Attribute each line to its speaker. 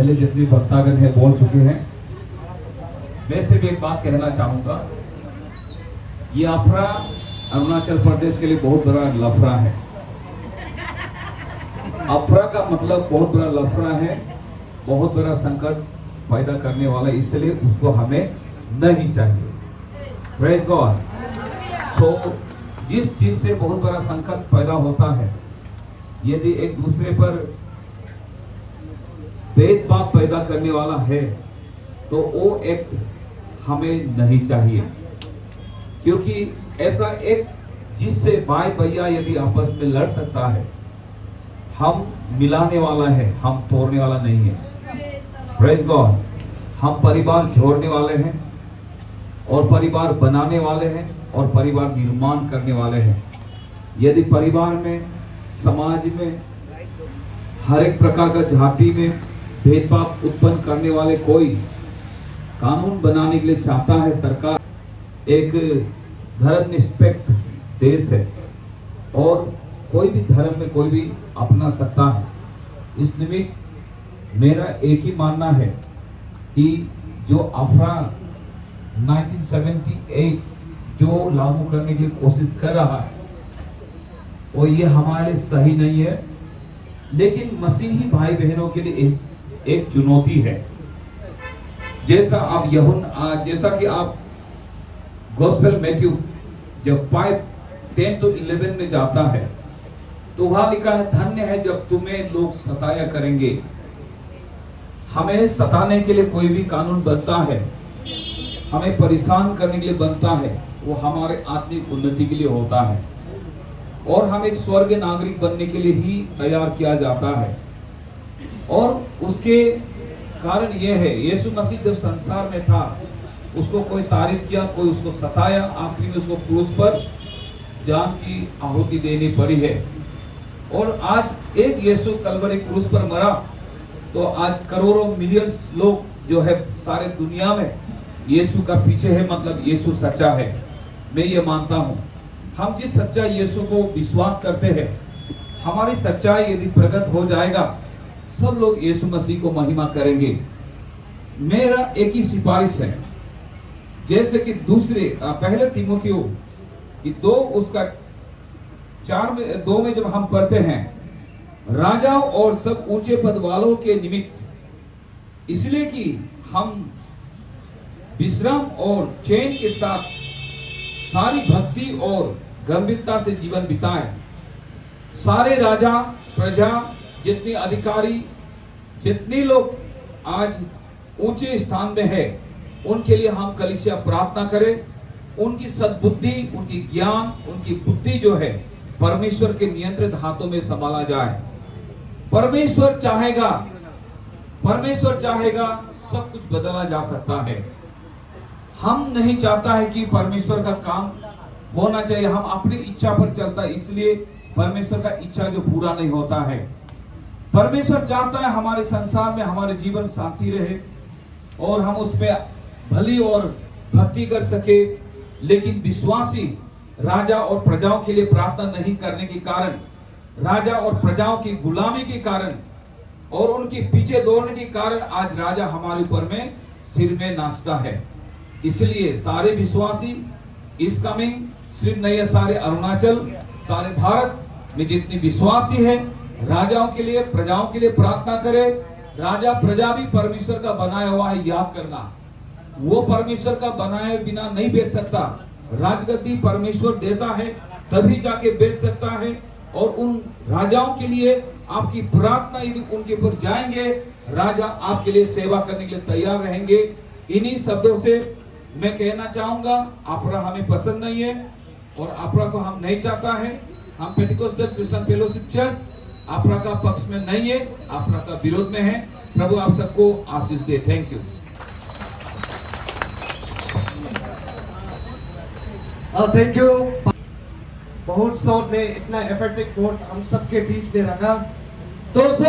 Speaker 1: पहले जितनी वक्तागण है बोल चुके हैं। मैं सिर्फ एक बात कहना चाहूंगा, ये अफरा अरुणाचल प्रदेश के लिए बहुत बड़ा लफड़ा है। अफरा का मतलब बहुत बड़ा लफड़ा है, बहुत बड़ा संकट पैदा करने वाला, इसलिए उसको हमें नहीं चाहिए। Praise God. सो जिस चीज से बहुत बड़ा संकट पैदा होता है, यदि एक दूसरे पर भेदभाव पैदा करने वाला है, तो वो एक्ट हमें नहीं चाहिए। क्योंकि ऐसा एक जिससे भाई भैया यदि आपस में लड़ सकता है, हम मिलाने वाला है, हम तोड़ने वाला नहीं है। Praise God. हम परिवार जोड़ने वाले हैं और परिवार बनाने वाले हैं और परिवार निर्माण करने वाले हैं। यदि परिवार में, समाज में, हर एक प्रकार का जाति में भेदभाव उत्पन्न करने वाले कोई कानून बनाने के लिए चाहता है, सरकार एक धर्मनिरपेक्ष देश है और कोई भी धर्म में कोई भी अपना सकता है। इस निमित्त मेरा एक ही मानना है कि जो अफरा 1978 जो लागू करने की कोशिश कर रहा है, वो ये हमारे लिए सही नहीं है, लेकिन मसीही भाई बहनों के लिए एक चुनौती है। जैसा कि आप गॉस्पेल मैथ्यू जब 5:10 to 11 में जाता है, तो वहां लिखा है, धन्य है जब तुम्हें लोग सताया करेंगे। हमें सताने के लिए कोई भी कानून बनता है, हमें परेशान करने के लिए बनता है, वो हमारे आत्मिक उन्नति के लिए होता है और हम एक स्वर्ग नागरिक बनने के लिए ही तैयार किया जाता है। और उसके कारण यह है, यीशु मसीह जब संसार में था, उसको कोई तारीफ किया, कोई उसको सताया, आखिरी में उसको क्रूस पर जान की आहुति देनी पड़ी है। और आज एक यीशु कलवरी क्रूस पर मरा, तो आज करोड़ों मिलियंस लोग जो है सारे दुनिया में यीशु का पीछे है, मतलब यीशु सच्चा है। मैं ये मानता हूँ, हम जिस सच्चा यीशु को विश्वास करते हैं, हमारी सच्चाई यदि प्रकट हो जाएगा, सब लोग यीशु मसीह को महिमा करेंगे। मेरा एक ही सिफारिश है, जैसे कि पहले तीमुथियो कि 2 उसका 4 में 2 में जब हम पढ़ते हैं, राजाओं और सब ऊंचे पद वालों के निमित्त, इसलिए कि हम विश्राम और चैन के साथ सारी भक्ति और गंभीरता से जीवन बिताएं। सारे राजा, प्रजा, जितने अधिकारी, जितने लोग आज ऊंचे स्थान में है, उनके लिए हम कलीसिया प्रार्थना करें। उनकी सद्बुद्धि, उनकी ज्ञान, उनकी बुद्धि जो है परमेश्वर के नियंत्रित हाथों में संभाला जाए। परमेश्वर चाहेगा सब कुछ बदला जा सकता है। हम नहीं चाहता है कि परमेश्वर का काम होना चाहिए, हम अपनी इच्छा पर चलता है, इसलिए परमेश्वर का इच्छा जो पूरा नहीं होता है। परमेश्वर चाहता है हमारे संसार में हमारे जीवन शांति रहे और हम उसमें भली और भक्ति कर सके, लेकिन विश्वासी राजा और प्रजाओं के लिए प्रार्थना नहीं करने के कारण, राजा और प्रजाओं की गुलामी के कारण और उनके पीछे दौड़ने के कारण आज राजा हमारे ऊपर में सिर में नाचता है। इसलिए सारे विश्वासी इस कमिंग सिर्फ नहीं है, सारे अरुणाचल, सारे भारत में जितने विश्वासी है, राजाओं के लिए, प्रजाओं के लिए प्रार्थना करे। राजा प्रजा भी परमेश्वर का बनाया हुआ है, याद करना, वो परमेश्वर का बनाए बिना नहीं बेच सकता। राजगद्दी परमेश्वर देता है, तभी जाके बेच सकता है। और उन राजाओं के लिए आपकी प्रार्थना यदि उनके ऊपर जाएंगे, राजा आपके लिए सेवा करने के लिए तैयार रहेंगे। इन्हीं शब्दों से मैं कहना चाहूंगा, अफरा हमें पसंद नहीं है और अफरा को हम नहीं चाहता है। हम पेंटिकोस्टल क्रिश्चियन फेलोशिप चर्च अफरा का पक्ष में नहीं है, अफरा का विरोध में है। प्रभु आप सबको आशीष दे। Thank you.
Speaker 2: Thank you. बहुत शॉर्ट ने इतना इफेक्टिव कोट हम सबके बीच में रखा। 200